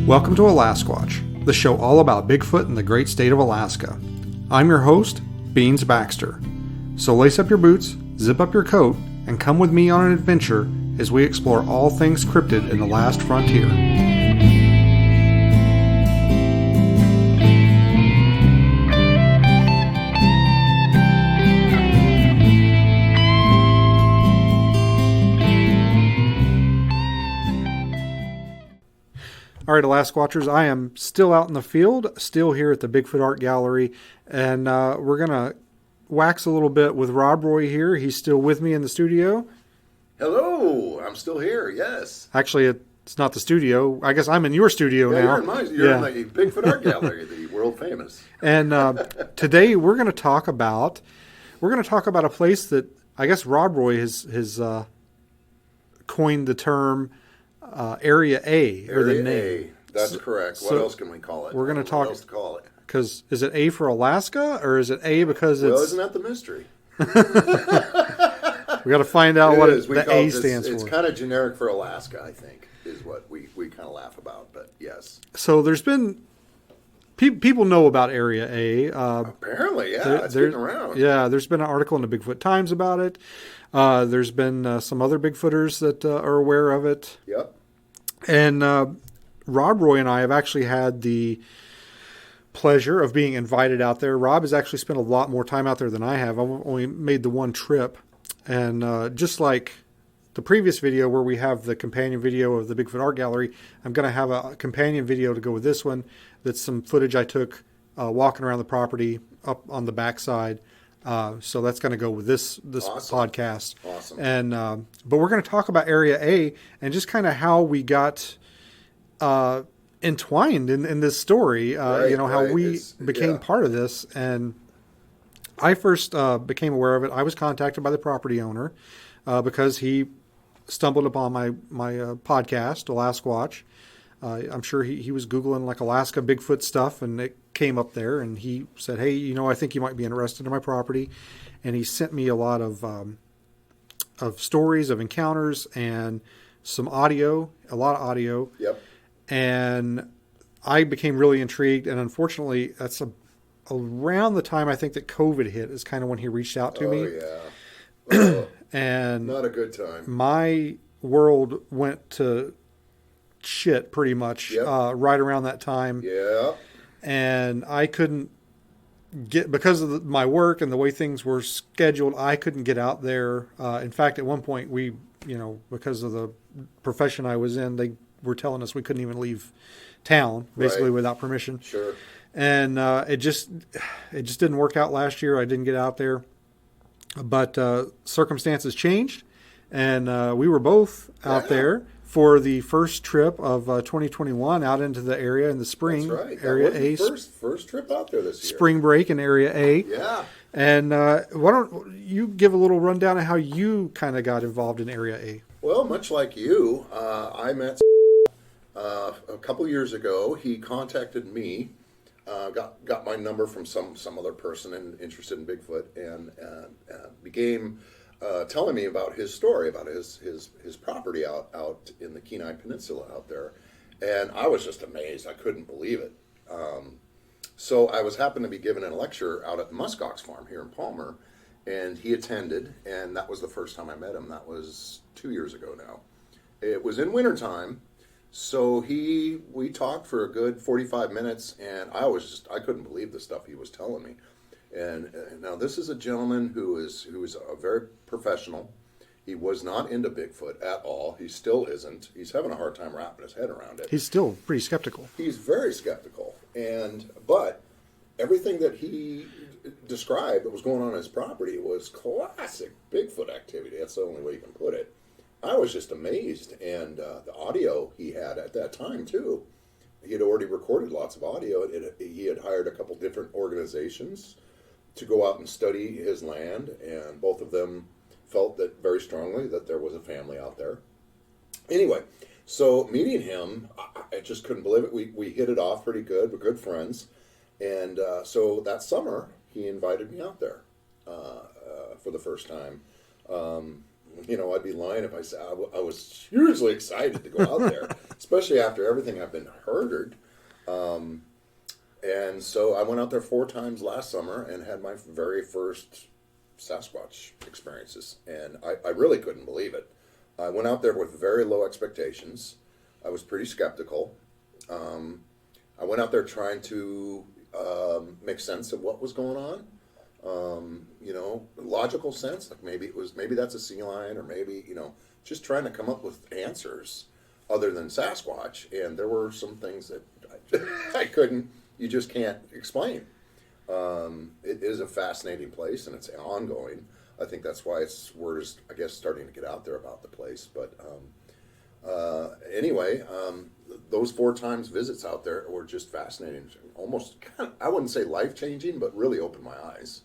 Welcome to Alasquatch, the show all about Bigfoot in the great state of Alaska. I'm your host, Beans Baxter. So lace up your boots, zip up your coat, and come with me on an adventure as we explore all things cryptid in the last frontier. All right, Alasquatchers, I am still out in the field, still here at the Bigfoot Art Gallery, and we're going to wax a little bit with Robroy here. He's still with me in the studio. Hello, I'm still here, yes. Actually, it's not the studio. I guess I'm in your studio now. You're in the Bigfoot Art Gallery, the world famous. And today we're going to talk about a place that I guess Robroy has coined the term Area A, or the name. That's correct. What else can we call it? We're going to talk. What else to call it? Because is it A for Alaska, or is it A because it's? Well, isn't that the mystery? We got to find out what the A stands for. It's kind of generic for Alaska, I think, is what we kind of laugh about. But yes. So there's been people know about Area A. Apparently, yeah, it's getting around. Yeah, there's been an article in the Bigfoot Times about it. There's been some other Bigfooters that are aware of it. Yep. And Robroy and I have actually had the pleasure of being invited out there. Rob has actually spent a lot more time out there than I have. I've only made the one trip. And just like the previous video where we have the companion video of the Bigfoot Art Gallery, I'm going to have a companion video to go with this one. That's some footage I took walking around the property up on the backside. So that's going to go with this awesome. Podcast. Awesome. And but we're going to talk about Area A and just kind of how we got entwined in this story. How we became part of this. And I first became aware of it. I was contacted by the property owner because he stumbled upon my podcast, Alasquatch. I'm sure he was Googling like Alaska Bigfoot stuff, and it came up there, and he said, hey, I think you might be interested in my property. And he sent me a lot of stories of encounters and some audio, a lot of audio. Yep. And I became really intrigued, and unfortunately, that's around the time I think that COVID hit is kind of when he reached out to me. Yeah. And not a good time. My world went to shit pretty much right around that time. Yeah. And I couldn't get, because of my work and the way things were scheduled, I couldn't get out there. In fact, at one point we, because of the profession I was in, they were telling us we couldn't even leave town basically without permission. Sure. And it just didn't work out last year. I didn't get out there, but circumstances changed, and we were both out there for the first trip of 2021 out into the area in the spring. That's right. Area that was A. The first trip out there this year. Spring break in Area A. Yeah. And why don't you give a little rundown of how you kind of got involved in Area A? Well, much like you, I met a couple years ago. He contacted me, got my number from some other person interested in Bigfoot, and began telling me about his story, about his property out in the Kenai Peninsula out there. And I was just amazed. I couldn't believe it. So I happened to be giving a lecture out at the Muskox Farm here in Palmer, and he attended, and that was the first time I met him. That was 2 years ago now. It was in wintertime, so we talked for a good 45 minutes, and I couldn't believe the stuff he was telling me. And now this is a gentleman who is a very professional. He was not into Bigfoot at all. He still isn't. He's having a hard time wrapping his head around it. He's still pretty skeptical. He's very skeptical. But everything that he described that was going on his property was classic Bigfoot activity. That's the only way you can put it. I was just amazed. And the audio he had at that time, too. He had already recorded lots of audio. He had hired a couple different organizations to go out and study his land, and both of them felt that very strongly that there was a family out there. Anyway, so meeting him, I just couldn't believe it. We hit it off pretty good. We're good friends. And so that summer, he invited me out there for the first time. I'd be lying if I said I was hugely excited to go out there, especially after everything I've been heard murdered. And so I went out there 4 times last summer and had my very first Sasquatch experiences. And I really couldn't believe it. I went out there with very low expectations. I was pretty skeptical. I went out there trying to make sense of what was going on. Logical sense, like maybe that's a sea lion, or maybe, just trying to come up with answers other than Sasquatch. And there were some things that you just can't explain. It is a fascinating place, and it's ongoing. I think that's why word is, I guess, starting to get out there about the place. But anyway, those 4 times visits out there were just fascinating. Almost, I wouldn't say life-changing, but really opened my eyes.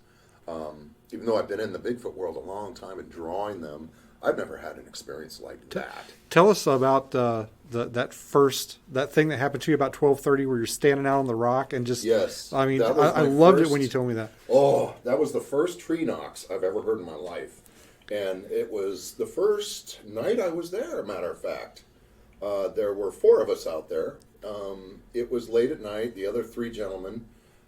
Even though I've been in the Bigfoot world a long time and drawing them, I've never had an experience like that. Tell us about that thing that happened to you about 12:30, where you're standing out on the rock and just. Yes, I mean, I loved it when you told me that. Oh, that was the first tree knocks I've ever heard in my life, and it was the first night I was there. Matter of fact, there were 4 of us out there. It was late at night. The other 3 gentlemen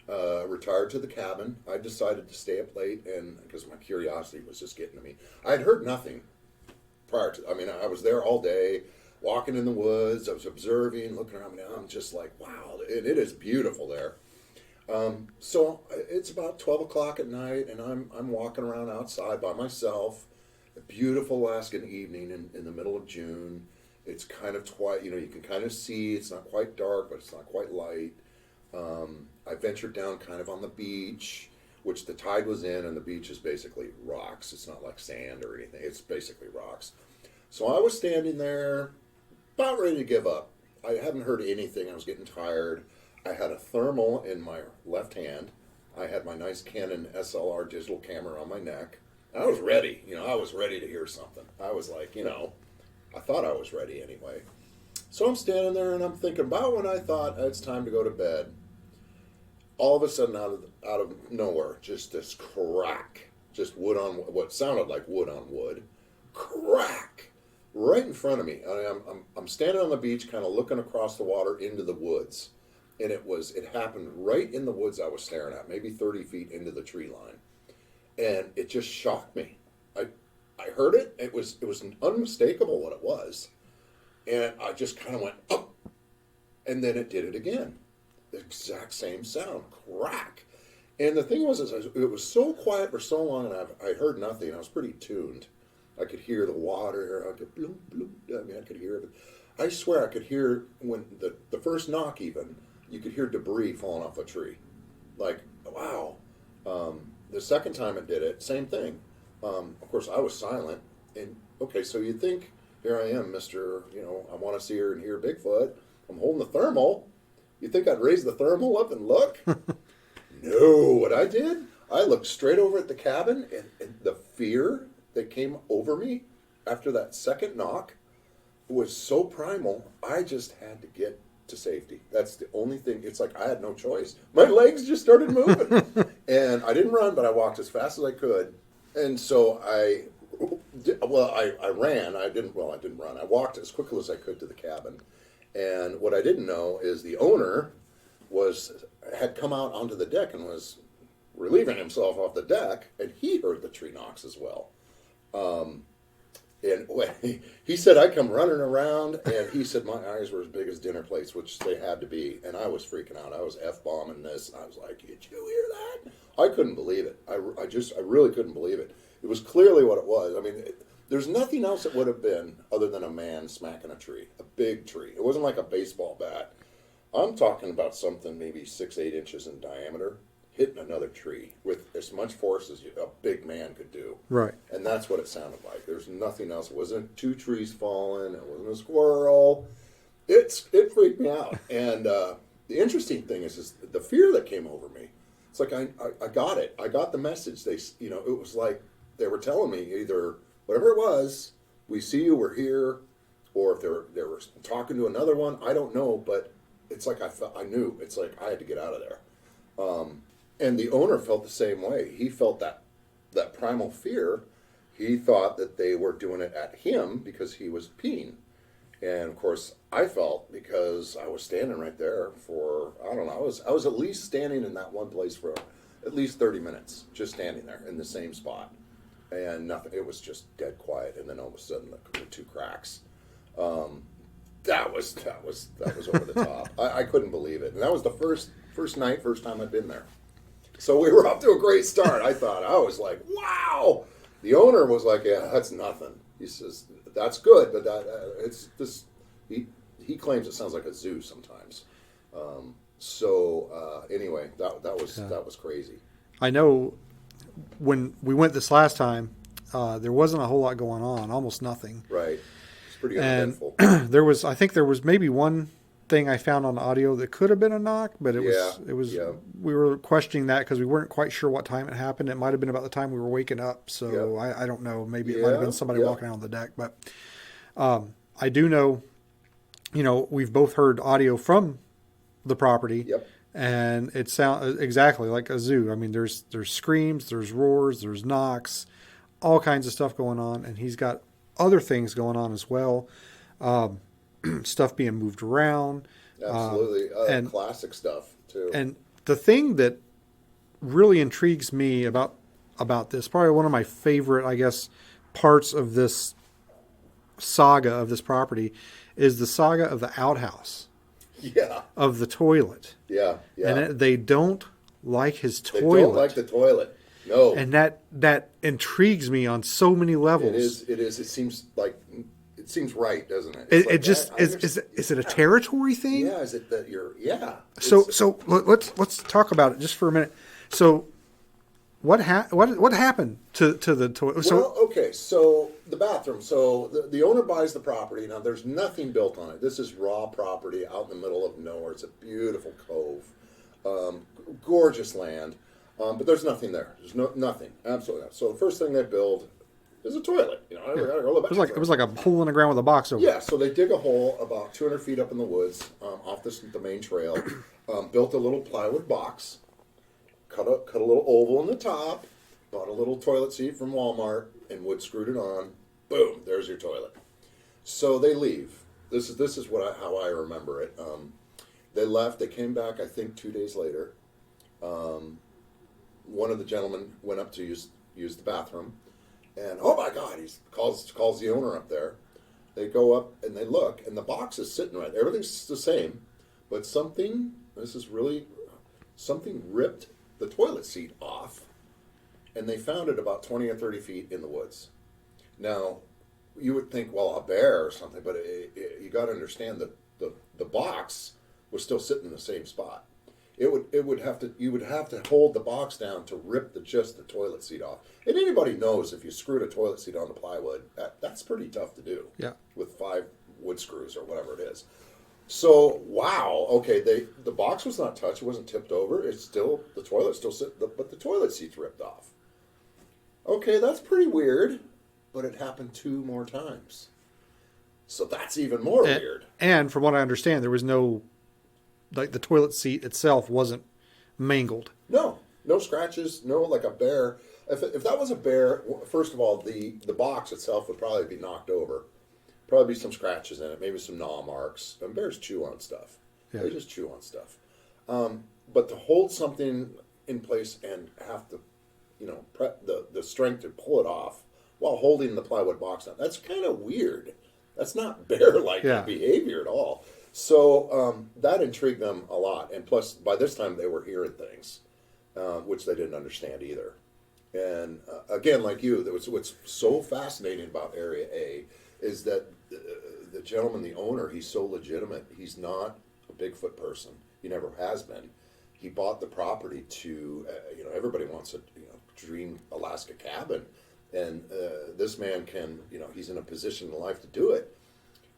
retired to the cabin. I decided to stay up late, and because my curiosity was just getting to me. I had heard nothing prior to. I mean, I was there all day, walking in the woods. I was observing, looking around. I'm just like, wow, it is beautiful there. So it's about 12 o'clock at night, and I'm walking around outside by myself. A beautiful Alaskan evening in the middle of June. It's kind of you can kind of see. It's not quite dark, but it's not quite light. I ventured down kind of on the beach, which the tide was in, and the beach is basically rocks. It's not like sand or anything. It's basically rocks. So I was standing there, about ready to give up. I hadn't heard anything. I was getting tired. I had a thermal in my left hand. I had my nice Canon SLR digital camera on my neck. I was ready. I was ready to hear something. I was like, I thought I was ready anyway. So I'm standing there and I'm thinking about when I thought it's time to go to bed. All of a sudden, out of nowhere, just this crack, just wood on what sounded like wood on wood, crack, right in front of me. I'm standing on the beach, kind of looking across the water into the woods, and it happened right in the woods I was staring at, maybe 30 feet into the tree line, and it just shocked me. I heard it. It was unmistakable what it was. And I just kind of went, up, and then it did it again. The exact same sound, crack. And the thing was, it was so quiet for so long, and I heard nothing. I was pretty tuned. I could hear the water. I could bloom, bloom. I could hear it. I swear I could hear, when the first knock even, you could hear debris falling off a tree. Like, wow. The second time it did it, same thing. Of course, I was silent. And, okay, so you'd think, here I am, Mr., I want to see her and hear Bigfoot. I'm holding the thermal. You think I'd raise the thermal up and look? No, what I did, I looked straight over at the cabin, and the fear that came over me after that second knock was so primal, I just had to get to safety. That's the only thing. It's like I had no choice. My legs just started moving. And I didn't run, but I walked as fast as I could. And so I ran. I didn't run. I walked as quickly as I could to the cabin. And what I didn't know is the owner had come out onto the deck and was relieving himself off the deck, and he heard the tree knocks as well. And he said I come running around, and he said my eyes were as big as dinner plates, which they had to be, and I was freaking out. I was F-bombing this, and I was like, did you hear that? I couldn't believe it. I really couldn't believe it. It was clearly what it was. I mean, there's nothing else it would have been other than a man smacking a tree, a big tree. It wasn't like a baseball bat. I'm talking about something maybe 6-8 inches in diameter, hitting another tree with as much force as a big man could do. Right. And that's what it sounded like. There's nothing else. It wasn't 2 trees falling. It wasn't a squirrel. It freaked me out. And the interesting thing is the fear that came over me. It's like I got it. I got the message. It was like they were telling me either whatever it was, we see you, we're here, or if they were talking to another one, I don't know, but it's like I knew. It's like I had to get out of there. And the owner felt the same way. He felt that primal fear. He thought that they were doing it at him because he was peeing. And of course, I felt, because I was standing right there for, I don't know, I was at least standing in that one place for at least 30 minutes, just standing there in the same spot, and nothing. It was just dead quiet, and then all of a sudden the two cracks. That was over the top. I couldn't believe it, and that was the first time I'd been there. So we were off to a great start. I was like, wow. The owner was like, yeah, that's nothing. He says, that's good, but it's this. He claims it sounds like a zoo sometimes. Anyway, that was crazy. I know when we went this last time, there wasn't a whole lot going on, almost nothing. Right. It's pretty uneventful. I think there was maybe one thing I found on the audio that could have been a knock, but it was. Yeah. We were questioning that because we weren't quite sure what time it happened. It might have been about the time we were waking up, so I don't know. Maybe it might have been somebody walking out on the deck, but I do know. We've both heard audio from the property. Yep. And it sounds exactly like a zoo. I mean, there's screams, there's roars, there's knocks, all kinds of stuff going on, and he's got other things going on as well. Stuff being moved around. Absolutely. And classic stuff too. And the thing that really intrigues me about this, probably one of my favorite, I guess, parts of this saga of this property, is the saga of the outhouse. Yeah. Of the toilet. Yeah. And they don't like his toilet. They don't like the toilet. No. And that intrigues me on so many levels. It is. It seems right, doesn't it? Is it a territory thing? Yeah. Is it that you're? Yeah. So let's talk about it just for a minute. So what happened to the toilet? So the bathroom. So the owner buys the property. Now there's nothing built on it. This is raw property out in the middle of nowhere. It's a beautiful cove, gorgeous land, but there's nothing there. There's nothing. Absolutely not. So the first thing they build is a toilet. It was like a hole in the ground with a box over it. Yeah. So they dig a hole about 200 feet up in the woods, off the main trail. Built a little plywood box. Cut a little oval in the top. Bought a little toilet seat from Walmart and wood screwed it on. Boom, there's your toilet. So they leave. This is how I remember it. They left. They came back, I think, 2 days later. One of the gentlemen went up to use the bathroom, and oh my God, he calls the owner up there. They go up and they look, and the box is sitting right there. Everything's the same, but something ripped the toilet seat off. And they found it about 20 or 30 feet in the woods. Now, you would think, well, a bear or something, but you got to understand that the box was still sitting in the same spot. You would have to hold the box down to rip just the toilet seat off. And anybody knows if you screwed a toilet seat on the plywood, that's pretty tough to do. Yeah. With 5 wood screws or whatever it is. So wow, okay, the box was not touched, it wasn't tipped over. The toilet's still sitting, but the toilet seat's ripped off. Okay, that's pretty weird, but it happened 2 more times. So that's even more weird. And from what I understand, there was no, like the toilet seat itself wasn't mangled. No scratches, no like a bear. If that was a bear, first of all, the box itself would probably be knocked over. Probably be some scratches in it, maybe some gnaw marks. And bears chew on stuff. Yeah. They just chew on stuff. But to hold something in place and have to, the strength to pull it off while holding the plywood box down, that's kind of weird. That's not bear-like behavior at all. So that intrigued them a lot. And plus, by this time, they were hearing things, which they didn't understand either. And again, like you, what's so fascinating about Area A is that the gentleman, the owner, he's so legitimate. He's not a Bigfoot person. He never has been. He bought the property to, everybody wants a dream Alaska cabin. And this man can, he's in a position in life to do it.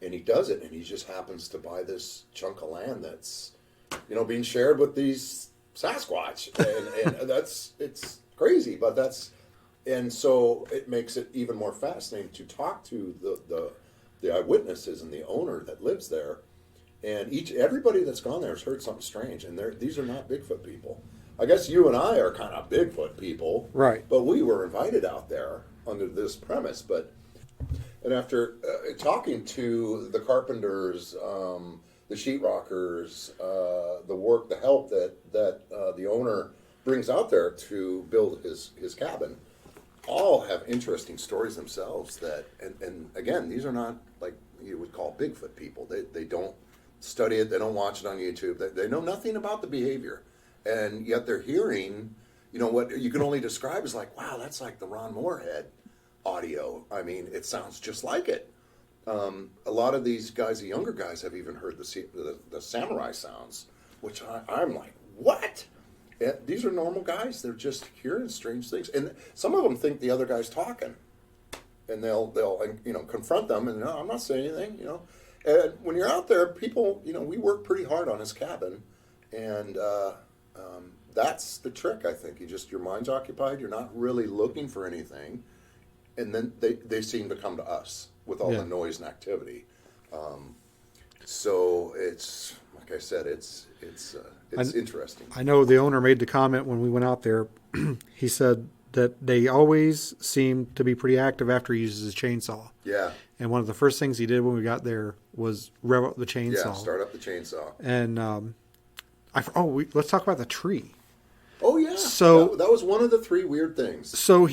And he does it, and he just happens to buy this chunk of land that's, being shared with these Sasquatch. And it's crazy, but and so it makes it even more fascinating to talk to the eyewitnesses and the owner that lives there. And everybody that's gone there has heard something strange, and these are not Bigfoot people. I guess you and I are kind of Bigfoot people. Right. But we were invited out there under this premise. But And after talking to the carpenters, the sheetrockers, the help that the owner brings out there to build his cabin, all have interesting stories themselves. And again, these are not like you would call Bigfoot people. They don't study it. They don't watch it on YouTube. They know nothing about the behavior, and yet they're hearing, what you can only describe as like, wow, that's like the Ron Moorhead audio. I mean, it sounds just like it. A lot of these guys, the younger guys, have even heard the samurai sounds, which I'm like, what? Yeah, these are normal guys. They're just hearing strange things, and some of them think the other guy's talking, and they'll confront them, and no, I'm not saying anything, And when you're out there, people, we work pretty hard on his cabin, and that's the trick. I think your mind's occupied. You're not really looking for anything, and then they seem to come to us with all the noise and activity. So it's like I said, it's interesting. I know the owner made the comment when we went out there. He said that they always seem to be pretty active after he uses his chainsaw. Yeah. And one of the first things he did when we got there was rev up the chainsaw. Yeah, start up the chainsaw. And let's talk about the tree. Oh yeah. So that was one of the three weird things. So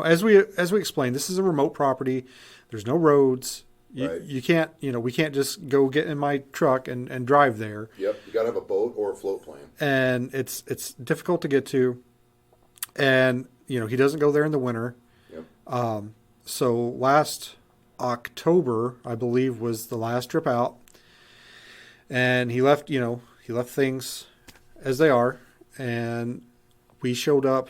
as we explained, this is a remote property. There's no roads. You can't, we can't just go get in my truck and drive there. Yep, you got to have a boat or a float plane. And it's difficult to get to. And, he doesn't go there in the winter. Yep. So last October, I believe, was the last trip out. And he left things as they are. And we showed up,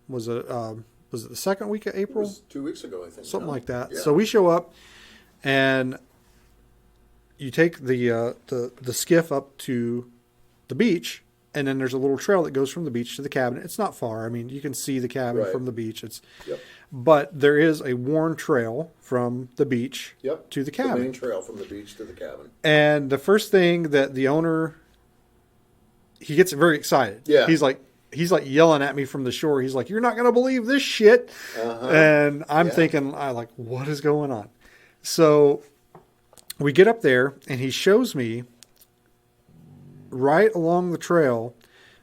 was it the second week of April? It was 2 weeks ago, I think. Something like that. Yeah. So we show up. And you take the skiff up to the beach, and then there's a little trail that goes from the beach to the cabin. It's not far. I mean, you can see the cabin from the beach. But there is a worn trail from the beach to the cabin. The main trail from the beach to the cabin. And the first thing that the owner, he gets very excited. Yeah. He's like yelling at me from the shore. He's like, "You're not going to believe this shit." And I'm thinking, what is going on? So we get up there, and he shows me right along the trail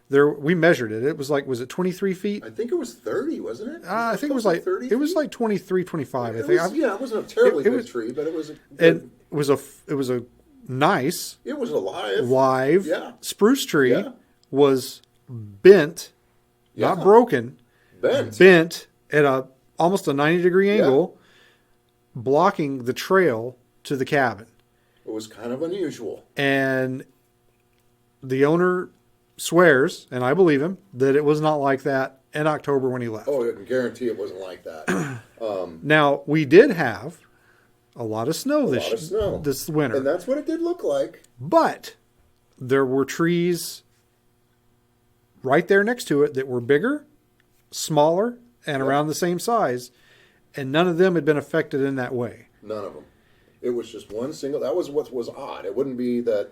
there. We measured it. It was was it 23 feet? I think it was 30, wasn't it? I think it was 30 feet? It was 23, 25. I think. It wasn't a terribly big tree, but it was. It was a nice. It was alive. Live spruce tree was bent, not broken, bent at almost a 90-degree angle. Blocking the trail to the cabin. It was kind of unusual. And the owner swears, and I believe him, that it was not like that in October when he left. Oh, I can guarantee it wasn't like that. Now, we did have a lot of snow this winter. And that's what it did look like. But there were trees right there next to it that were bigger, smaller, and around the same size. And none of them had been affected in that way. None of them. It was just one single. That was what was odd. It wouldn't be that.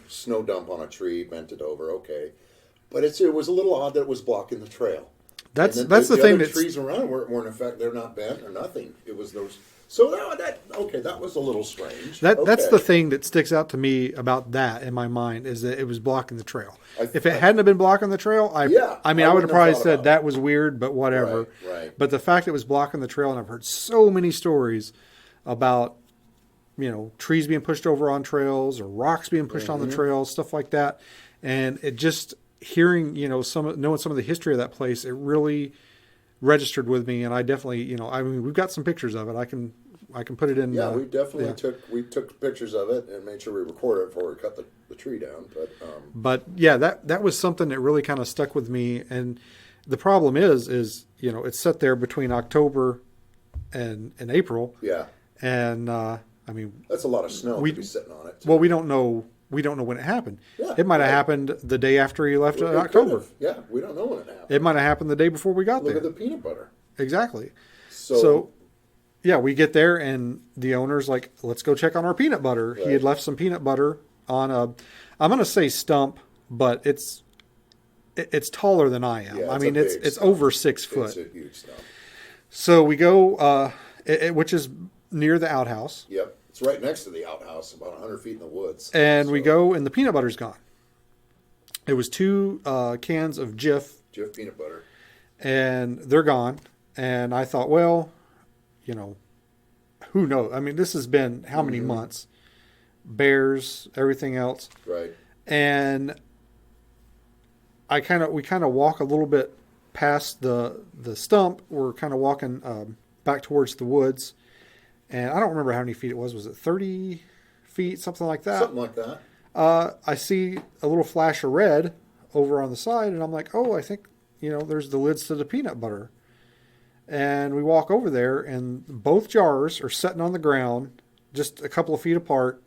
Snow dump on a tree, bent it over. Okay, but it was a little odd that it was blocking the trail. That's the thing. The trees around weren't in fact. They're not bent or nothing. It was those. So that was a little strange. That's the thing that sticks out to me about that in my mind is that it was blocking the trail. If it hadn't have been blocking the trail, I would have probably said that was weird, but whatever. Right. But the fact it was blocking the trail, and I've heard so many stories about trees being pushed over on trails or rocks being pushed on the trails, stuff like that, and it just hearing knowing some of the history of that place, it really registered with me, and I definitely we've got some pictures of it. I can put it in. Yeah, we definitely took pictures of it and made sure we recorded it before we cut the tree down. But yeah, that was something that really kind of stuck with me. And the problem is it's set there between October and April. Yeah, and that's a lot of snow to be sitting on it. Well, we don't know when it happened. Yeah, it might have happened the day after he left in October. Yeah, we don't know when it happened. It might have happened the day before we got there. Look at the peanut butter. Exactly. So yeah, we get there and the owner's like, let's go check on our peanut butter. Right. He had left some peanut butter on I'm going to say stump, but it's taller than I am. Yeah, it's over 6 foot. It's a huge stump. So we go, which is near the outhouse. Yep. It's right next to the outhouse, about 100 feet in the woods. And we go, and the peanut butter's gone. It was 2 cans of Jif. Jif peanut butter. And they're gone. And I thought, well, you know, who knows? I mean, this has been how many months? Bears, everything else. Right. And we kind of walk a little bit past the stump. We're kind of walking back towards the woods. And I don't remember how many feet it was. Was it 30 feet, something like that? Something like that. I see a little flash of red over on the side, and I'm like, oh, I think, there's the lids to the peanut butter. And we walk over there, and both jars are sitting on the ground, just a couple of feet apart.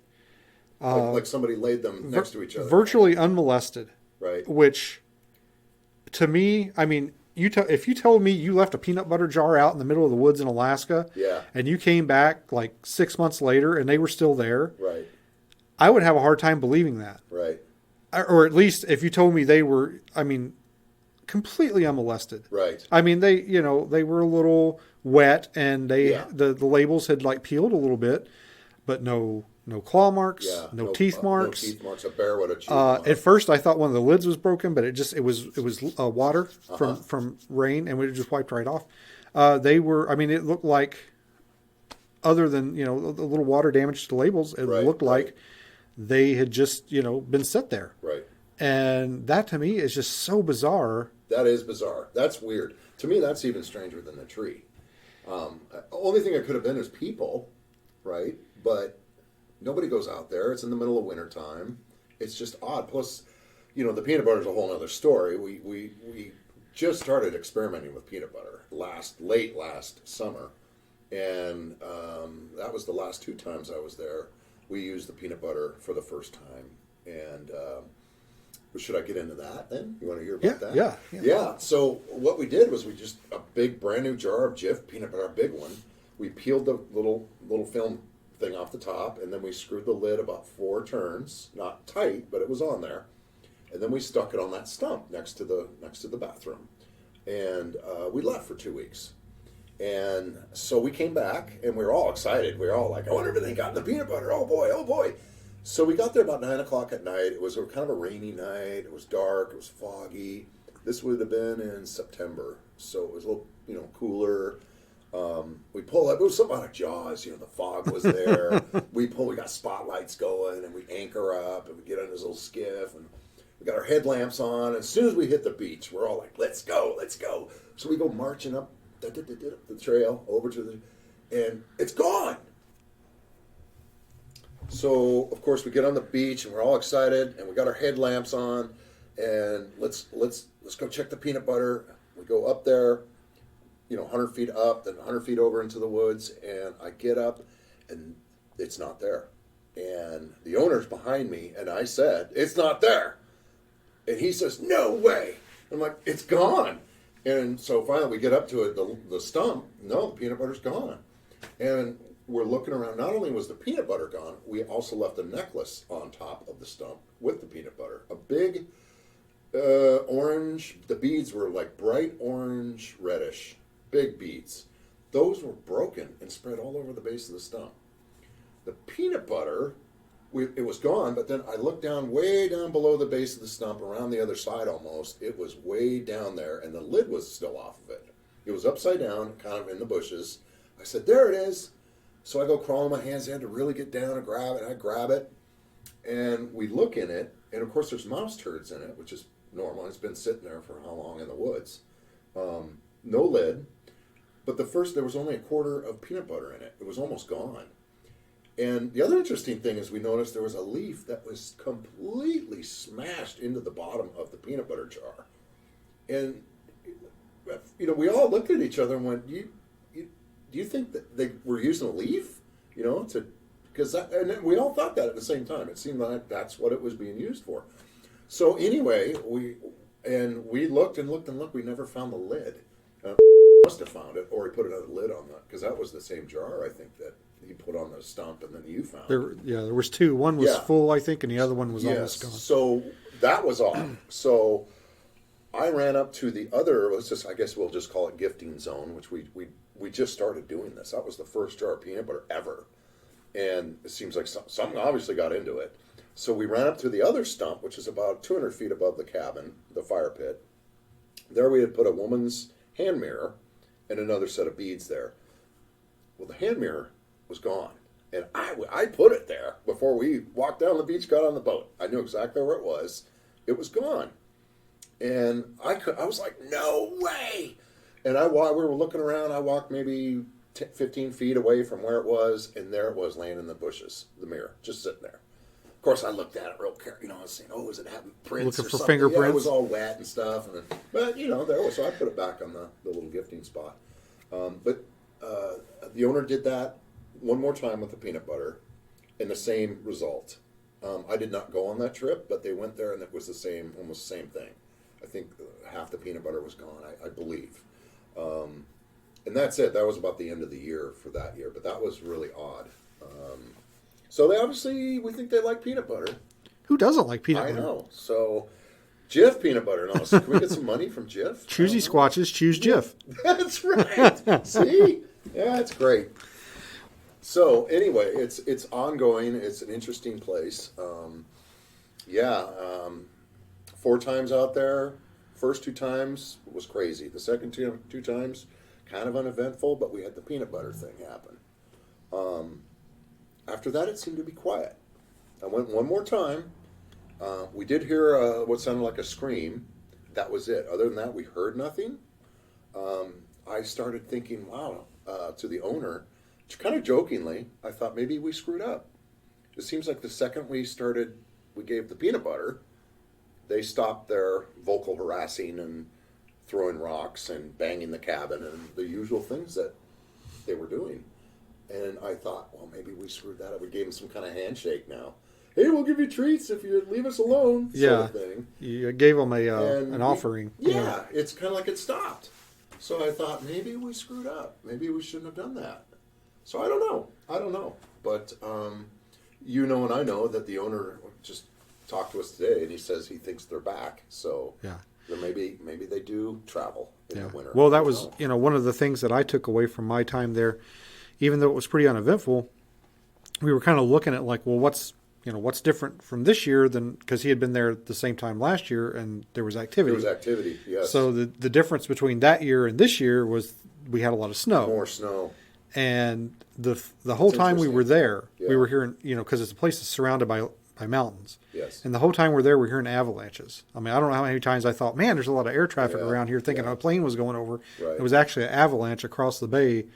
Like somebody laid them next to each other. Virtually unmolested. Right. Which, to me, I mean, if you told me you left a peanut butter jar out in the middle of the woods in Alaska, yeah, and you came back like 6 months later and they were still there, right, I would have a hard time believing that. Right. Or at least if you told me they were, completely unmolested. Right. I mean, they were a little wet, and the labels had like peeled a little bit, but no claw marks, no teeth marks. No teeth marks. A bear would have chewed at first, I thought one of the lids was broken, but it was water from rain, and it just wiped right off. They were. I mean, it looked like, other than a little water damage to the labels, it looked like they had just been set there. Right. And that to me is just so bizarre. That is bizarre. That's weird. To me, that's even stranger than the tree. Only thing it could have been is people, right? But nobody goes out there. It's in the middle of wintertime. It's just odd. Plus, the peanut butter is a whole other story. We just started experimenting with peanut butter late last summer, and that was the last 2 times I was there. We used the peanut butter for the first time, and should I get into that then? You want to hear about that? Yeah. So what we did was we just a big brand new jar of Jif peanut butter, a big one. We peeled the little film thing off the top, and then we screwed the lid about 4 turns, not tight, but it was on there. And then we stuck it on that stump next to the bathroom, and we left for 2 weeks. And so we came back, and we were all excited. We were all like, I wonder if they got in the peanut butter. Oh boy, oh boy. So we got there about 9 o'clock at night. It was kind of a rainy night. It was dark. It was foggy. This would have been in September, so it was a little, cooler. We pull up. It was something out of Jaws. The fog was there. We got spotlights going, and we anchor up, and we get on this little skiff, and we got our headlamps on. As soon as we hit the beach, we're all like, let's go, let's go. So we go marching up the trail over to and it's gone. So of course we get on the beach, and we're all excited, and we got our headlamps on, and let's go check the peanut butter. We go up there, 100 feet up, then 100 feet over into the woods, and I get up, and it's not there. And the owner's behind me, and I said, it's not there. And he says, no way. I'm like, it's gone. And so finally we get up to it, the stump. No, the peanut butter's gone. And we're looking around. Not only was the peanut butter gone, we also left a necklace on top of the stump with the peanut butter. A big orange. The beads were like bright orange, reddish, big beads. Those were broken and spread all over the base of the stump. The peanut butter, it was gone, but then I looked down, way down below the base of the stump, around the other side almost. It was way down there, and the lid was still off of it. It was upside down, kind of in the bushes. I said, there it is. So I go crawling my hands in to really get down and grab it, and I grab it, and we look in it, and of course there's mouse turds in it, which is normal. It's been sitting there for how long in the woods. No lid, but there was only a quarter of peanut butter in it. It was almost gone. And the other interesting thing is we noticed there was a leaf that was completely smashed into the bottom of the peanut butter jar. And, we all looked at each other and went, do you think that they were using a leaf? And we all thought that at the same time. It seemed like that's what it was being used for. So anyway, we looked and looked and looked. We never found the lid. Must have found it, or he put another lid on that, because that was the same jar, I think, that he put on the stump, and then you found it. There was 2. One was full, I think, and the other one was almost gone. So that was all. So I ran up to the other, I guess we'll just call it gifting zone, which we we just started doing this. That was the first jar of peanut butter ever. And it seems like something obviously got into it. So we ran up to the other stump, which is about 200 feet above the cabin, the fire pit. There we had put a woman's hand mirror and another set of beads there. Well, the hand mirror was gone. And I put it there before we walked down the beach, got on the boat. I knew exactly where it was. It was gone. And I was like, no way. And while we were looking around, I walked maybe 15 feet away from where it was, and there it was laying in the bushes, the mirror, just sitting there. Of course, I looked at it real carefully. I was saying, is it having prints looking or for something? fingerprints? Yeah, it was all wet and stuff. But, there was. So I put it back on the little gifting spot. But the owner did that one more time with the peanut butter, and the same result. I did not go on that trip, but they went there, and it was almost the same thing. I think half the peanut butter was gone, I believe. And that's it. That was about the end of the year for that year, but that was really odd. So we think they like peanut butter. Who doesn't like peanut butter? I know. So, Jif peanut butter. No, so can we get some money from Jif? Choosy Squatches, choose Jif. That's right. See? Yeah, it's great. So, anyway, it's ongoing. It's an interesting place. 4 times out there. First 2 times was crazy. The second two times, kind of uneventful, but we had the peanut butter thing happen. After that, it seemed to be quiet. I went one more time. We did hear what sounded like a scream. That was it. Other than that, we heard nothing. I started thinking, wow, to the owner, kind of jokingly, I thought maybe we screwed up. It seems like the second we gave the peanut butter, they stopped their vocal harassing and throwing rocks and banging the cabin and the usual things that they were doing. And I thought, well, maybe we screwed that up. We gave them some kind of handshake now. Hey, we'll give you treats if you leave us alone. Sort of thing. You gave them an offering. Yeah, it's kind of like it stopped. So I thought maybe we screwed up. Maybe we shouldn't have done that. So I don't know. But and I know that the owner just talked to us today, and he says he thinks they're back. So maybe they do travel in the winter. Well, that was one of the things that I took away from my time there. Even though it was pretty uneventful, we were kind of looking at like, well, what's different from this year than, because he had been there at the same time last year and there was activity. Yes. So the difference between that year and this year was we had a lot of snow. More snow. And the whole time we were there, we were hearing, because it's a place that's surrounded by mountains. Yes. And the whole time we're there, we're hearing avalanches. I mean, I don't know how many times I thought, man, there's a lot of air traffic around here, thinking a plane was going over. Right. It was actually an avalanche across the bay,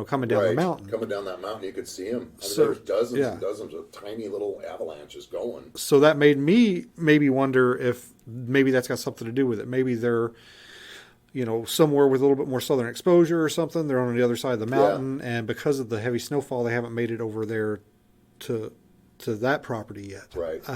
coming down the mountain. Coming down that mountain, you could see them. There's dozens and dozens of tiny little avalanches going. So that made me maybe wonder if maybe that's got something to do with it. Maybe they're, somewhere with a little bit more southern exposure or something. They're on the other side of the mountain, and because of the heavy snowfall, they haven't made it over there to that property yet. Right.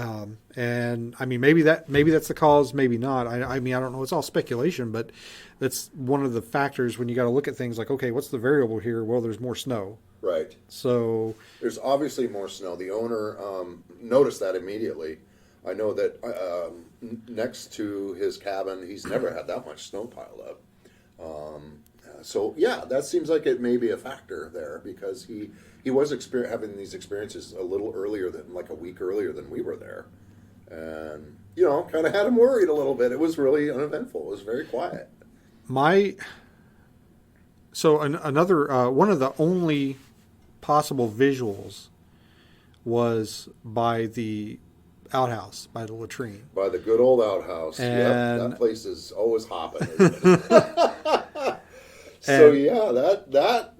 And I mean, maybe that's the cause, maybe not. I mean, I don't know. It's all speculation, but that's one of the factors when you got to look at things like, okay, what's the variable here? Well, there's more snow. Right. So there's obviously more snow. The owner noticed that immediately. I know that next to his cabin, he's never had that much snow piled up. That seems like it may be a factor there because he was having these experiences a little earlier like a week earlier than we were there. And, kind of had him worried a little bit. It was really uneventful. It was very quiet. Another one of the only possible visuals was by the outhouse, by the latrine. By the good old outhouse. And that place is always hopping, isn't it? That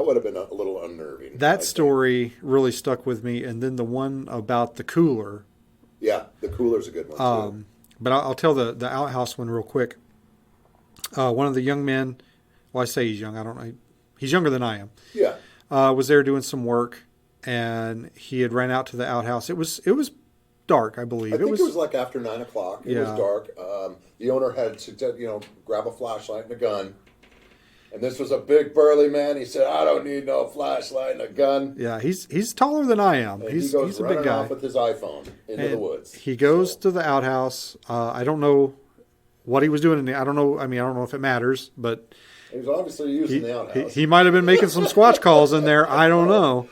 would have been a little unnerving. That story really stuck with me, and then the one about the cooler. Yeah, the cooler's a good one too. But I'll tell the outhouse one real quick. One of the young men, well, I say he's young. I don't know. He's younger than I am. Yeah. Was there doing some work, and he had ran out to the outhouse. It was dark, I believe. I think it was like after 9 o'clock. It was dark. The owner had suggested, grab a flashlight and a gun. And this was a big burly man. He said, "I don't need no flashlight and a gun." Yeah, he's taller than I am. And he's he goes a big guy. off with his iPhone into the woods. He goes to the outhouse. I don't know what he was doing I don't know. I mean, I don't know if it matters, but He was obviously using the outhouse. He might have been making some Squatch calls in there. I don't know.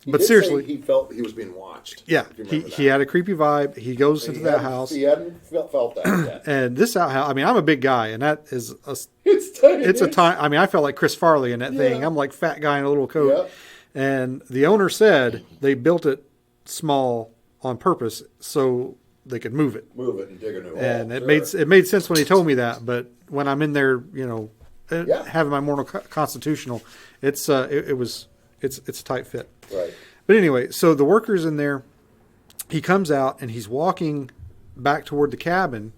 But seriously, he felt he was being watched. Yeah, he had a creepy vibe. He goes into that house. He hadn't felt that yet. And this outhouse, I mean, I'm a big guy, and that is it's tiny. It's a tiny. I mean, I felt like Chris Farley in that thing. I'm like fat guy in a little coat. Yeah. And the owner said they built it small on purpose so they could move it. Move it and dig a new hole. And it made sense when he told me that. But when I'm in there, having my moral constitutional, it's a tight fit. Right. But anyway, so the worker's in there. He comes out and he's walking back toward the cabin,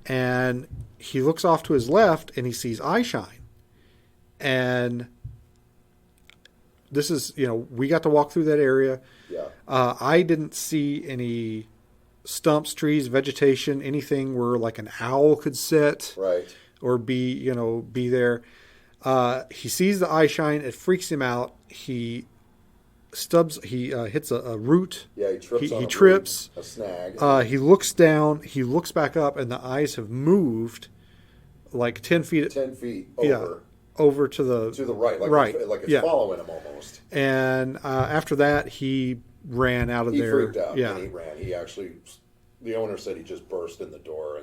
and he looks off to his left and he sees eye shine. And this is, we got to walk through that area. Yeah. I didn't see any stumps, trees, vegetation, anything where like an owl could sit. Right. Or be there. He sees the eye shine. It freaks him out. He hits a root. Yeah, he trips. A snag. He looks down. He looks back up, and the eyes have moved like 10 feet. 10 feet over. Yeah, over to the right. Like it's following him almost. And after that, he ran out of there. He freaked out. Yeah. And he ran. He actually, the owner said he just burst in the door.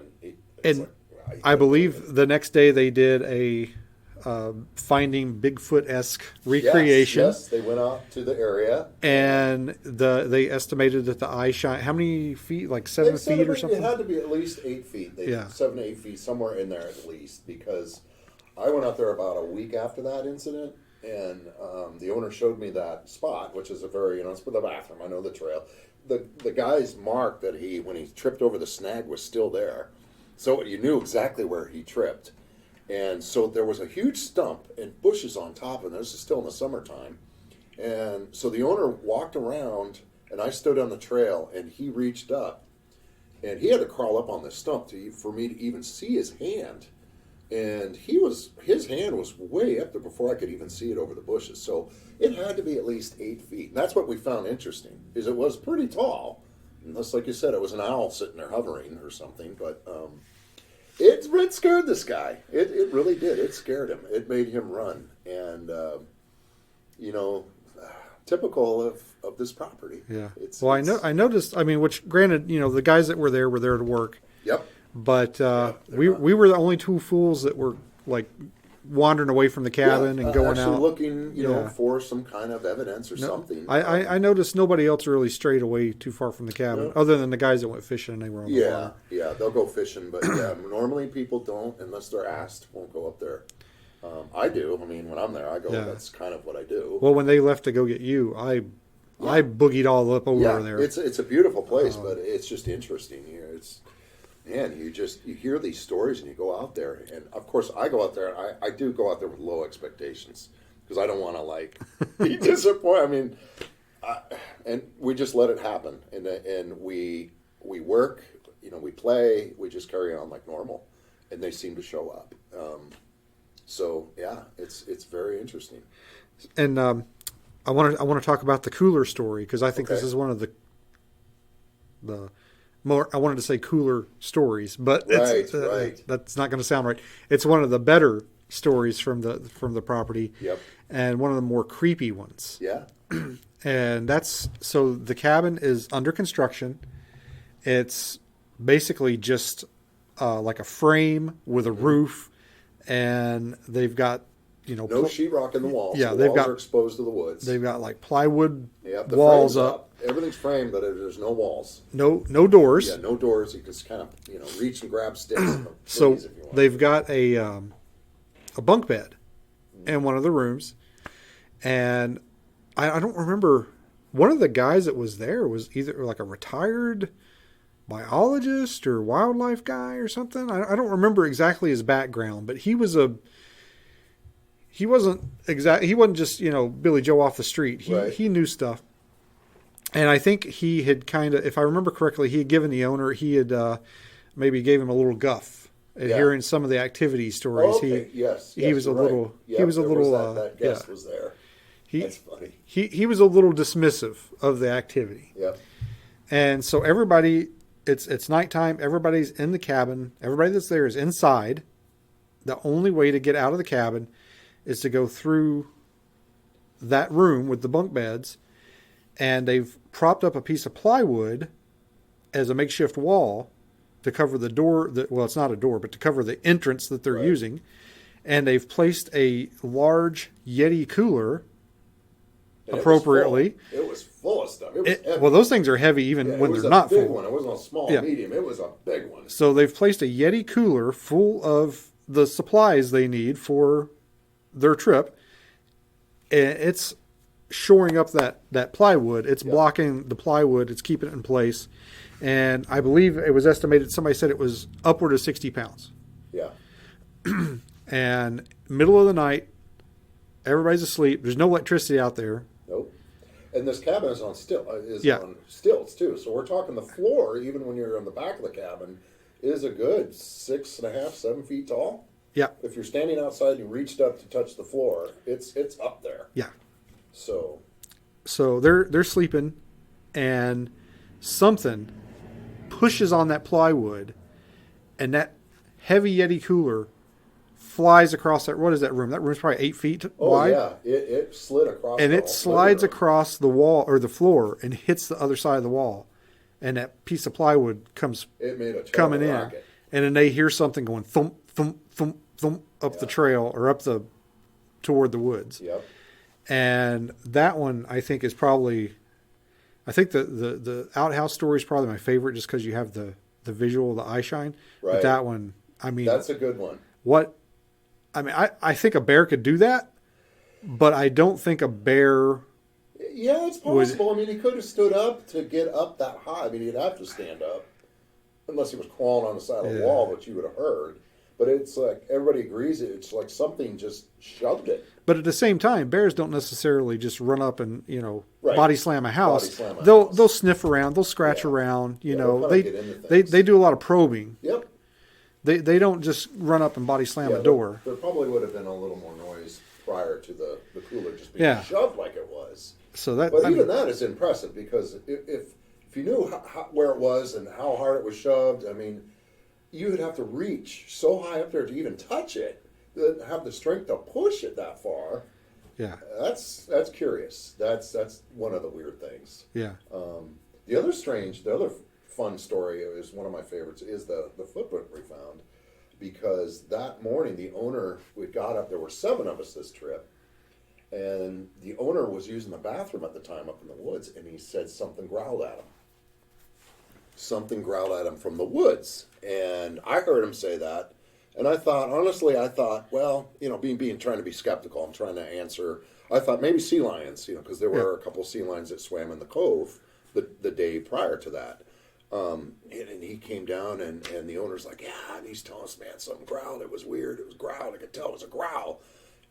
I believe the next day they did a Finding Bigfoot-esque recreation. Yes, they went out to the area. And they estimated that the eye shine, how many feet? Like 7 feet or something? It had to be at least 8 feet. 7 to 8 feet, somewhere in there at least. Because I went out there about a week after that incident, and the owner showed me that spot, which is a very, it's for the bathroom. I know the trail. The guy's mark that when he tripped over the snag was still there. So you knew exactly where he tripped. And so there was a huge stump and bushes on top of it. This is still in the summertime. And so the owner walked around, and I stood on the trail, and he reached up. And he had to crawl up on the stump for me to even see his hand. And his hand was way up there before I could even see it over the bushes. So it had to be at least 8 feet. And that's what we found interesting, is it was pretty tall. Unless, like you said, it was an owl sitting there hovering or something. But it scared this guy. It really did. It scared him. It made him run. And, typical of this property. Yeah. I noticed, which granted, the guys that were there to work. Yep. But we were the only two fools that were, like, wandering away from the cabin and going out. Looking, for some kind of evidence or something. I noticed nobody else really strayed away too far from the cabin, other than the guys that went fishing and they were on the water. Yeah, they'll go fishing, but normally people don't, unless they're asked, won't go up there. I do. When I'm there, I go. Yeah. That's kind of what I do. Well, when they left to go get you, I boogied all up over there. It's a beautiful place, but it's just interesting here. You hear these stories and you go out there, and of course I go out there. And I do go out there with low expectations because I don't want to be disappointed. And we just let it happen, and we work, we play, we just carry on like normal, and they seem to show up. So yeah, it's very interesting. And I want to talk about the cooler story because I think this is one of the more, I wanted to say cooler stories, but that's not going to sound right. It's one of the better stories from the property. Yep. And one of the more creepy ones. Yeah. And so the cabin is under construction. It's basically just like a frame with a roof, and they've got no sheetrock in the walls. Yeah, the walls are exposed to the woods. They've got like plywood the walls up. Everything's framed, but there's no walls. No doors. Yeah, no doors. You can just kind of reach and grab sticks. So they've got a bunk bed in one of the rooms, and I don't remember. One of the guys that was there was either like a retired biologist or wildlife guy or something. I don't remember exactly his background, but he wasn't just Billy Joe off the street. He knew stuff. And I think he had if I remember correctly, he had given the owner, maybe gave him a little guff at hearing some of the activity stories. Oh, okay. He was a little, that guest was there. That's funny. He was a little dismissive of the activity. Yep. And so everybody, it's nighttime. Everybody's in the cabin. Everybody that's there is inside. the only way to get out of the cabin is to go through that room with the bunk beds, and they've propped up a piece of plywood as a makeshift wall to cover the door. Well, it's not a door, but to cover the entrance that they're using. And they've placed a large Yeti cooler appropriately. It was full of stuff. It was heavy. Well, those things are heavy even when they're not full. It was a big one. It wasn't a small, medium. It was a big one. So they've placed a Yeti cooler full of the supplies they need for their trip. And it's shoring up that plywood. It's blocking the plywood. It's keeping it in place. And I believe it was estimated, somebody said it was upward of 60 pounds. Yeah. And middle of the night, everybody's asleep. There's no electricity out there. Nope. And this cabin is on stilts too. So we're talking the floor, even when you're on the back of the cabin, is a good 6.5, 7 feet tall. Yeah. If you're standing outside and you reached up to touch the floor, it's up there. Yeah. So they're sleeping, and something pushes on that plywood, and that heavy Yeti cooler flies across that. What is that room? That room's probably 8 feet wide. Oh yeah, it slid across. And it slides across the wall or the floor and hits the other side of the wall, and that piece of plywood comes coming in, and then they hear something going thump thump thump thump up the trail or toward the woods. Yep. And that one I think is probably, I think the outhouse story is probably my favorite just because you have the visual, the eye shine. Right. But that one, I mean, that's a good one. I think a bear could do that, but I don't think a bear. Yeah, it's possible. I mean, he could have stood up to get up that high. I mean, he'd have to stand up unless he was crawling on the side of the wall, which you would have heard. But it's like everybody agrees it's like something just shoved it. But at the same time, bears don't necessarily just run up and body slam a house. They'll sniff around, they'll scratch around. They do a lot of probing. Yep. They don't just run up and body slam a door. There probably would have been a little more noise prior to the cooler just being shoved like it was. But that is impressive because if you knew where it was and how hard it was shoved, I mean, you would have to reach so high up there to even touch it, to have the strength to push it that far. Yeah, that's curious. That's one of the weird things. Yeah. The other fun story is one of my favorites is the footprint we found, because that morning the owner, we got up, there were 7 of us this trip, and the owner was using the bathroom at the time up in the woods, and he said something growled at him. Something growled at him from the woods, and I heard him say that, and I thought, well, being trying to be skeptical, I'm trying to answer. I thought maybe sea lions, because there were a couple of sea lions that swam in the cove the day prior to that. And he came down, and the owner's like, yeah, and he's telling us, man, something growled. It was weird. It was growled. I could tell it was a growl.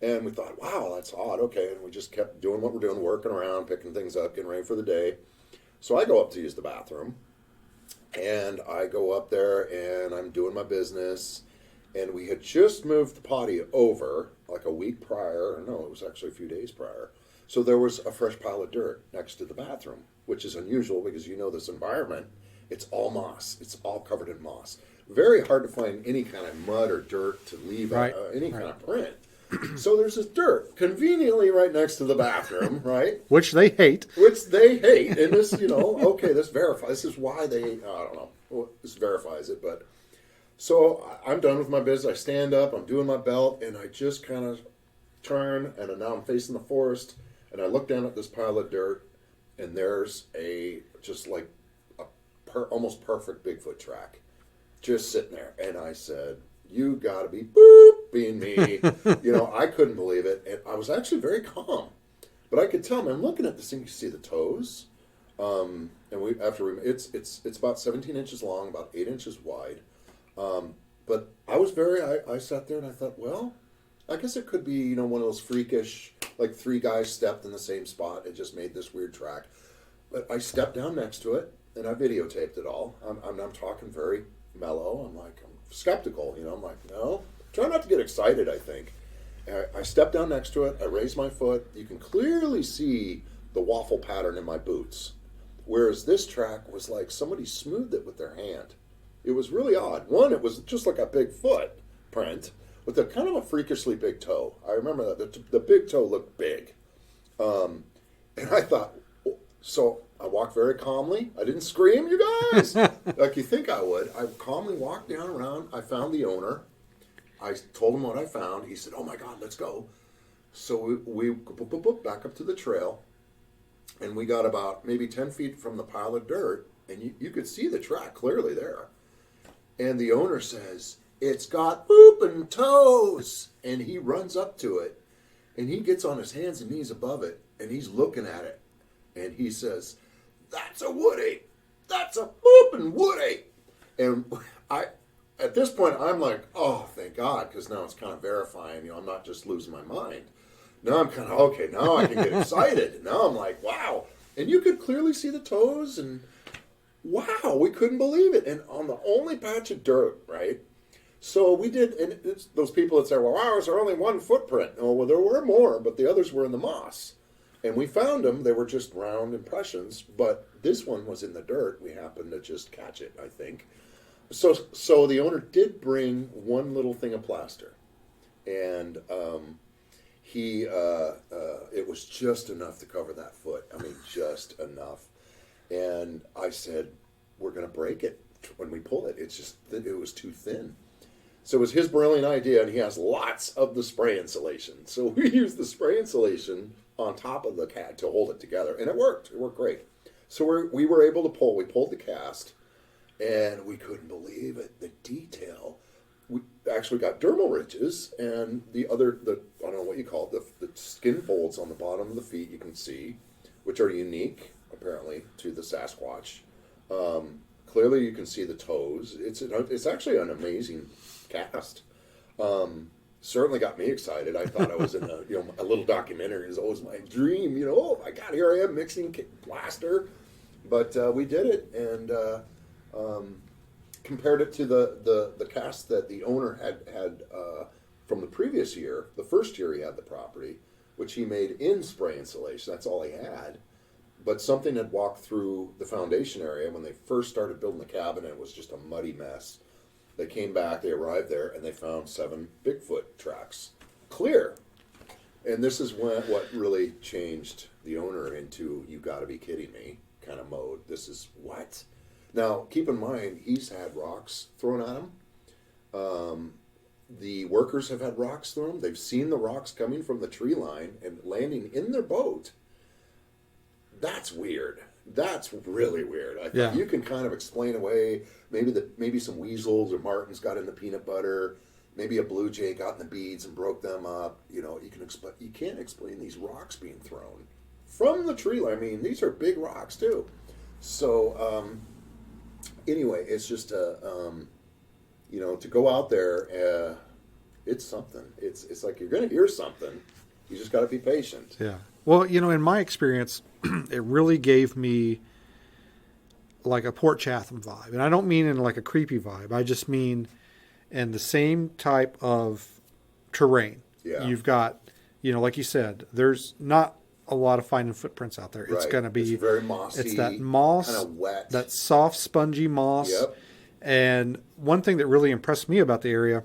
And we thought, wow, that's odd. Okay, and we just kept doing what we're doing, working around, picking things up, getting ready for the day. So I go up to use the bathroom. And I go up there, and I'm doing my business, and we had just moved the potty over like a week prior. No, it was actually a few days prior. So there was a fresh pile of dirt next to the bathroom, which is unusual because this environment, it's all moss. It's all covered in moss. Very hard to find any kind of mud or dirt to leave any kind of print. So there's this dirt conveniently right next to the bathroom, right? Which they hate. And this, okay, this verifies. This is why they, I don't know, this verifies it. But so I'm done with my business. I stand up, I'm doing my belt, and I just kind of turn, and now I'm facing the forest, and I look down at this pile of dirt, and there's almost perfect Bigfoot track just sitting there. And I said, you gotta be being me. I couldn't believe it. And I was actually very calm. But I could tell him, I'm looking at this thing, you see the toes. And it's about 17 inches long, about 8 inches wide. But I sat there and I thought, well, I guess it could be, one of those freakish, like 3 guys stepped in the same spot and just made this weird track. But I stepped down next to it and I videotaped it all. I'm talking very mellow. I'm skeptical, I'm like, no, try not to get excited, I think. I stepped down next to it, I raised my foot, you can clearly see the waffle pattern in my boots, whereas this track was like somebody smoothed it with their hand. It was really odd. One, it was just like a big foot print, with a kind of a freakishly big toe. I remember that the big toe looked big, and I thought. So I walked very calmly. I didn't scream, you guys, like you think I would. I calmly walked down around. I found the owner. I told him what I found. He said, "Oh my God, let's go." So we back up to the trail, and we got about maybe 10 feet from the pile of dirt, and you could see the track clearly there. And the owner says, "It's got pooping toes," and he runs up to it, and he gets on his hands and knees above it, and he's looking at it. And he says, "That's a woody. That's a whooping woody." And at this point, I'm like, oh, thank God, because now it's kind of verifying. I'm not just losing my mind. Now I'm kind of, okay, now I can get excited. Now I'm like, wow. And you could clearly see the toes, and wow, we couldn't believe it. And on the only patch of dirt, right? So we did, and it's those people that say, well, wow, is there only one footprint? Oh, well, there were more, but the others were in the moss. And we found them. They were just round impressions, but this one was in the dirt. We happened to just catch it, I think. So the owner did bring one little thing of plaster, and it was just enough to cover that foot. I mean, just enough. And I said, we're going to break it when we pull it. It's just it was too thin. So it was his brilliant idea, and he has lots of the spray insulation. So we used the spray insulation on top of the cat to hold it together, and it worked. It worked great. So we were able to pull. We pulled the cast, and we couldn't believe it. The detail. We actually got dermal ridges, and I don't know what you call it, the skin folds on the bottom of the feet you can see, which are unique, apparently, to the Sasquatch. Clearly you can see the toes. It's actually an amazing cast. Certainly got me excited. I thought I was in a little documentary. It was always my dream. Oh my God, here I am mixing plaster. But we did it, and compared it to the cast that the owner had from the previous year, the first year he had the property, which he made in spray insulation. That's all he had. But something had walked through the foundation area when they first started building the cabin, and it was just a muddy mess. They came back, they arrived there, and they found 7 Bigfoot tracks. Clear. And this is what really changed the owner into, you gotta be kidding me, kind of mode. This is what? Now, keep in mind, he's had rocks thrown at him. The workers have had rocks thrown. They've seen the rocks coming from the tree line and landing in their boat. That's weird. That's really weird. I think you can kind of explain away maybe some weasels or martins got in the peanut butter, maybe a blue jay got in the beads and broke them up. You can't explain these rocks being thrown from the tree line. I mean, these are big rocks too. So anyway, it's just to go out there. It's something. It's like you're going to hear something. You just got to be patient. Yeah. Well, in my experience, it really gave me like a Port Chatham vibe. And I don't mean in like a creepy vibe. I just mean in the same type of terrain. Yeah. You've got, like you said, there's not a lot of finding footprints out there. It's going to be... It's very mossy. It's that moss. Kind of wet. That soft, spongy moss. Yep. And one thing that really impressed me about the area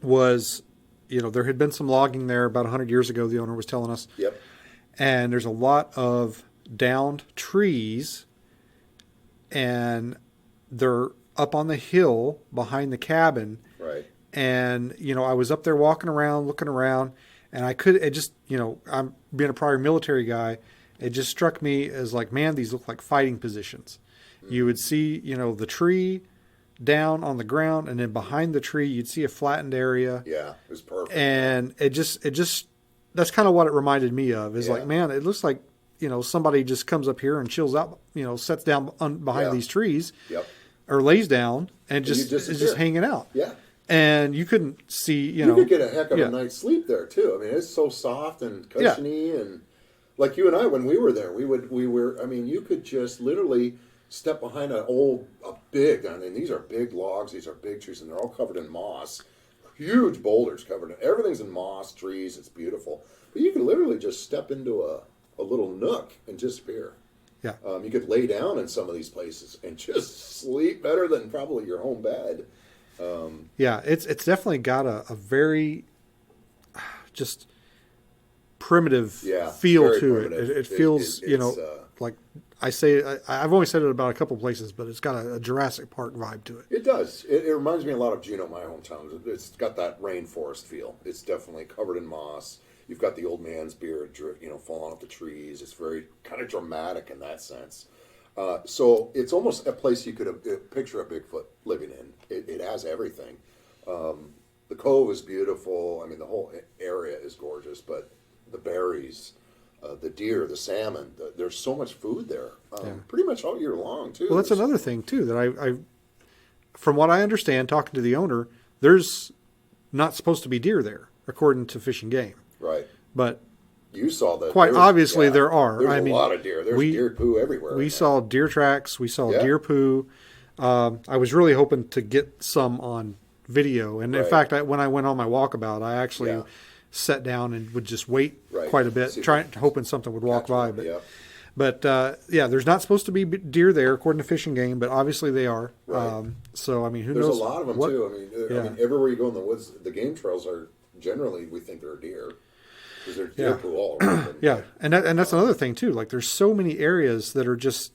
was... there had been some logging there about 100 years ago, the owner was telling us. Yep. And there's a lot of downed trees, and they're up on the hill behind the cabin. Right. And, I was up there walking around, looking around, and I'm being a prior military guy, it just struck me as like, man, these look like fighting positions. Mm-hmm. You would see, the tree down on the ground, and then behind the tree you'd see a flattened area. Yeah, it was perfect. And it just that's kind of what it reminded me of. Is like, man, it looks like somebody just comes up here and chills out, sits down behind these trees, or lays down and is just hanging out. Yeah, and you couldn't see. You could get a heck of a night's sleep there too. I mean, it's so soft and cushiony, and like you and I, when we were there, we were. I mean, you could just literally step behind I mean, these are big logs, these are big trees, and they're all covered in moss. Huge boulders covered in, everything's in moss, trees, it's beautiful. But you can literally just step into a little nook and disappear. Yeah. You could lay down in some of these places and just sleep better than probably your home bed. Yeah, it's definitely got a very just primitive feel to primitive. it feels, like I've only said it about a couple places, but it's got a Jurassic Park vibe to it. It does. It reminds me a lot of Juneau, my hometown. It's got that rainforest feel. It's definitely covered in moss. You've got the old man's beard, falling off the trees. It's very kind of dramatic in that sense. So it's almost a place you could picture a Bigfoot living in. It has everything. The cove is beautiful. I mean, the whole area is gorgeous, but the berries, the deer, the salmon, there's so much food there. Pretty much all year long, too. Well, that's another thing, too, that I from what I understand, talking to the owner, there's not supposed to be deer there, according to Fish and Game. Right. But you saw that. Quite obviously, there are. There's a lot of deer. There's deer poo everywhere. We saw deer tracks. We saw deer poo. I was really hoping to get some on video. And in fact, when I went on my walkabout, I actually sat down and would just wait quite a bit, hoping something would walk by. But there's not supposed to be deer there, according to Fish and Game, but obviously they are. Right. So, I mean, who knows? There's a lot of them, too. I mean, everywhere you go in the woods, the game trails are generally, we think there are deer. Because there's deer poo all around them. Yeah, and that's another thing, too. Like, there's so many areas that are just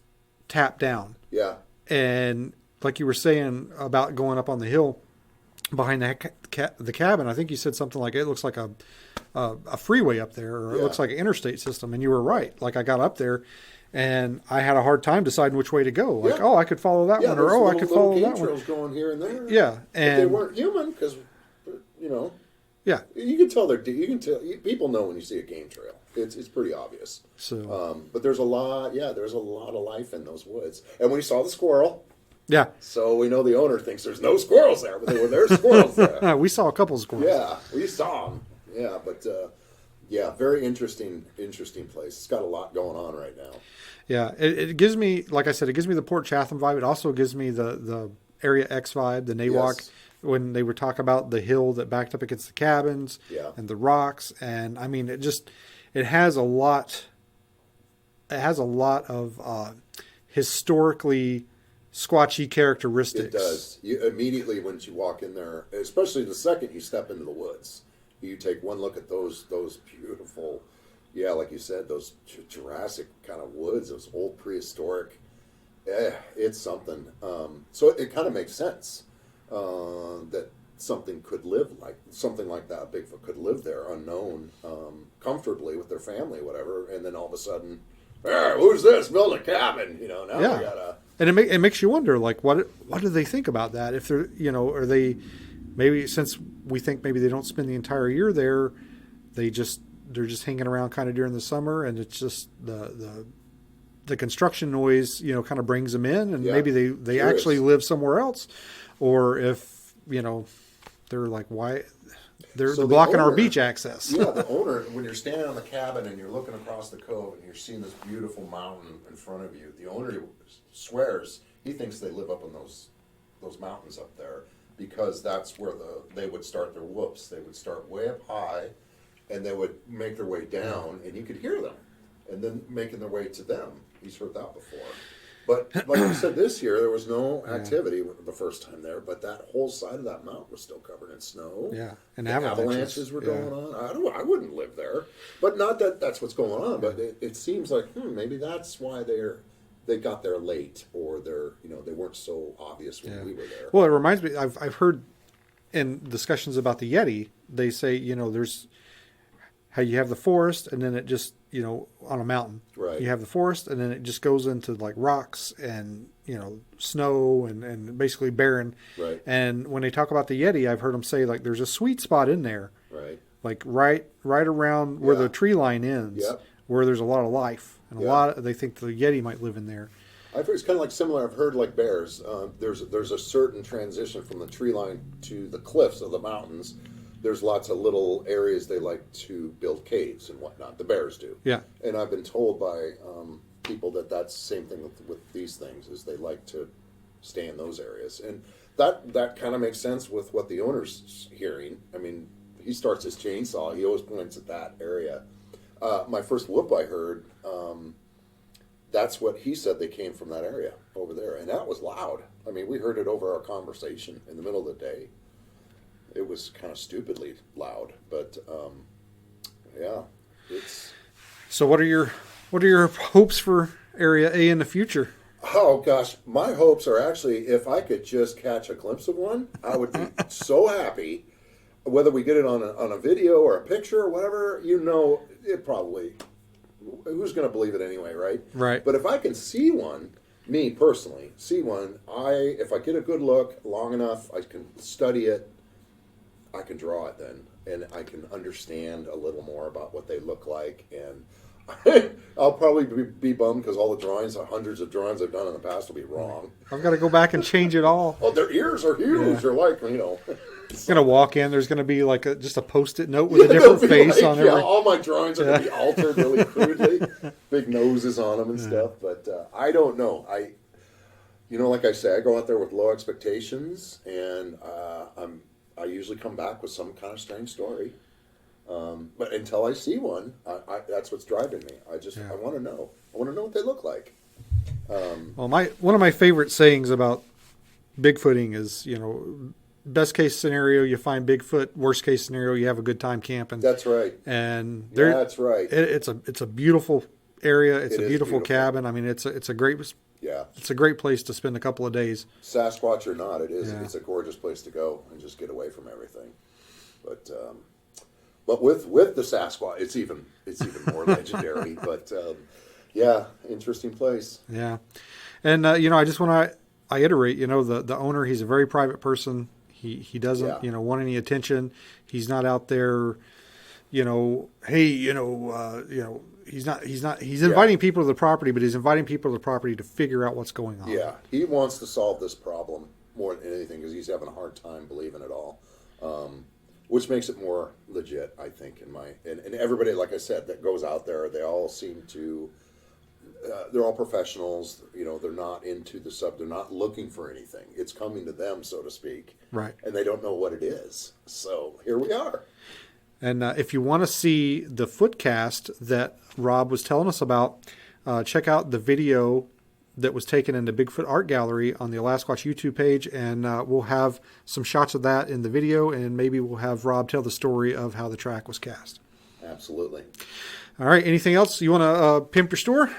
tapped down. Yeah. And like you were saying about going up on the hill behind the cabin, I think you said something like it looks like a freeway up there, or it looks like an interstate system. And you were right. Like, I got up there, and I had a hard time deciding which way to go. Like, I could follow that one, or I could follow that one. Trails going here and there. Yeah, and but they weren't human because, Yeah, you can tell people know when you see a game trail. It's pretty obvious. So, but there's a lot. Yeah, there's a lot of life in those woods. And we saw the squirrel. Yeah. So we know the owner thinks there's no squirrels there, but there's squirrels there. We saw a couple of squirrels. Yeah, we saw them. Yeah, but very interesting place. It's got a lot going on right now. Yeah, it gives me, like I said, it gives me the Port Chatham vibe. It also gives me the Area X vibe, the Nawak. Yes. When they were talking about the hill that backed up against the cabins and the rocks. And I mean, it has a lot of historically Squatchy characteristics. It does. You immediately, once you walk in there, especially the second you step into the woods, you take one look at those beautiful, like you said, those Jurassic kind of woods, those old prehistoric. It's something. So it kind of makes sense. That something like that, Bigfoot could live there unknown, comfortably with their family, whatever, and then all of a sudden, who's this building a cabin? Now we gotta. And it makes you wonder, like, what do they think about that? If they're, are they, maybe since we think maybe they don't spend the entire year there, they're just hanging around kind of during the summer, and it's just the construction noise, kind of brings them in, and maybe they actually live somewhere else. Or if, they're like, why? They're blocking our beach access. The owner, when you're standing on the cabin and you're looking across the cove and you're seeing this beautiful mountain in front of you, the owner swears he thinks they live up on those mountains up there, because that's where they would start their whoops. They would start way up high, and they would make their way down, and you could hear them, and then making their way to them. He's heard that before. But like you said, this year there was no activity the first time there, but that whole side of that mountain was still covered in snow. Yeah, and avalanches were going on. I wouldn't live there, but not that that's what's going on. But it seems like maybe that's why they got there late, or they weren't so obvious when we were there. Well, it reminds me. I've heard in discussions about the Yeti, they say there's how you have the forest, and then it just on a mountain. Right. You have the forest, and then it just goes into like rocks and snow and basically barren. Right. And when they talk about the Yeti, I've heard them say like there's a sweet spot in there. Right. Like right around where the tree line ends, where there's a lot of life, and they think the Yeti might live in there. It's kind of like similar. I've heard like bears. There's a certain transition from the tree line to the cliffs of the mountains. There's lots of little areas they like to build caves and whatnot. The bears do. Yeah. And I've been told by people that's the same thing with these things, is they like to stay in those areas. And that kind of makes sense with what the owner's hearing. I mean, he starts his chainsaw. He always points at that area. My first whoop I heard, that's what he said. They came from that area over there, and that was loud. I mean, we heard it over our conversation in the middle of the day. It was kind of stupidly loud, but yeah, it's. So what are your hopes for Area A in the future? Oh gosh, my hopes are actually if I could just catch a glimpse of one, I would be so happy. Whether we get it on a video or a picture or whatever, it probably. Who's going to believe it anyway, right? Right. But if I can see one, me personally, if I get a good look long enough, I can study it, I can draw it then, and I can understand a little more about what they look like, and I'll probably be bummed because all the hundreds of drawings I've done in the past will be wrong. I've got to go back and change it all. Oh, their ears are huge. They're like, Going to walk in, there's going to be like just a Post-it note with a different face on every... Yeah, all my drawings are going to be altered really crudely. Big noses on them and stuff. But I don't know. Like I say, I go out there with low expectations, and I usually come back with some kind of strange story. But until I see one, that's what's driving me. I want to know. I want to know what they look like. Well, one of my favorite sayings about Bigfooting is, best case scenario, you find Bigfoot. Worst case scenario, you have a good time camping. That's right. And that's right. It's a beautiful area. It's a beautiful cabin. I mean, it's a great place to spend a couple of days. Sasquatch or not, it is. Yeah. It's a gorgeous place to go and just get away from everything. But with the Sasquatch, it's even more legendary. But interesting place. Yeah, and I just want to iterate. The owner, he's a very private person. He doesn't want any attention. He's not out there, he's inviting people to the property, but he's inviting people to the property to figure out what's going on. Yeah, he wants to solve this problem more than anything because he's having a hard time believing it all, which makes it more legit, I think. And everybody, like I said, that goes out there, they all seem to. They're all professionals. They're not into the sub. They're not looking for anything. It's coming to them, so to speak. Right. And they don't know what it is. So here we are. And if you want to see the footcast that Rob was telling us about, check out the video that was taken in the Bigfoot Art Gallery on the Alasquatch YouTube page. And we'll have some shots of that in the video. And maybe we'll have Rob tell the story of how the track was cast. Absolutely. All right. Anything else? You want to pimp your store?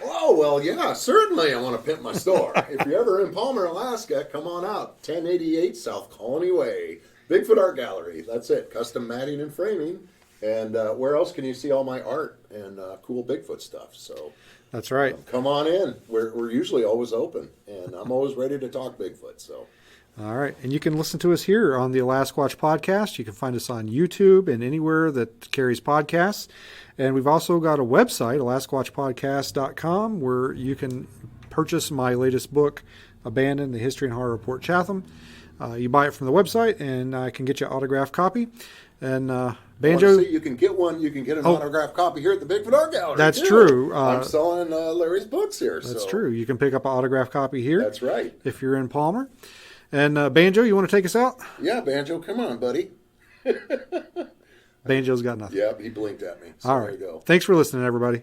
Oh, well, yeah, certainly I want to pimp my store. If you're ever in Palmer, Alaska, come on out. 1088 South Colony Way. Bigfoot Art Gallery. That's it. Custom matting and framing. And where else can you see all my art and cool Bigfoot stuff? So that's right. Come on in. We're usually always open. And I'm always ready to talk Bigfoot. So. All right. And you can listen to us here on the Alasquatch Podcast. You can find us on YouTube and anywhere that carries podcasts. And we've also got a website, AlasquatchPodcast.com, where you can purchase my latest book, Abandoned, The History and Horror of Port Chatham. You buy it from the website, and I can get you an autographed copy. And Banjo... You can get one. You can get an autographed copy here at the Bigfoot Art Gallery. That's true. I'm selling Larry's books here. That's true. You can pick up an autographed copy here. That's right. If you're in Palmer. And Banjo, you want to take us out? Yeah, Banjo, come on, buddy. Banjo's got nothing. Yeah, he blinked at me. So all right. There you go. Thanks for listening, everybody.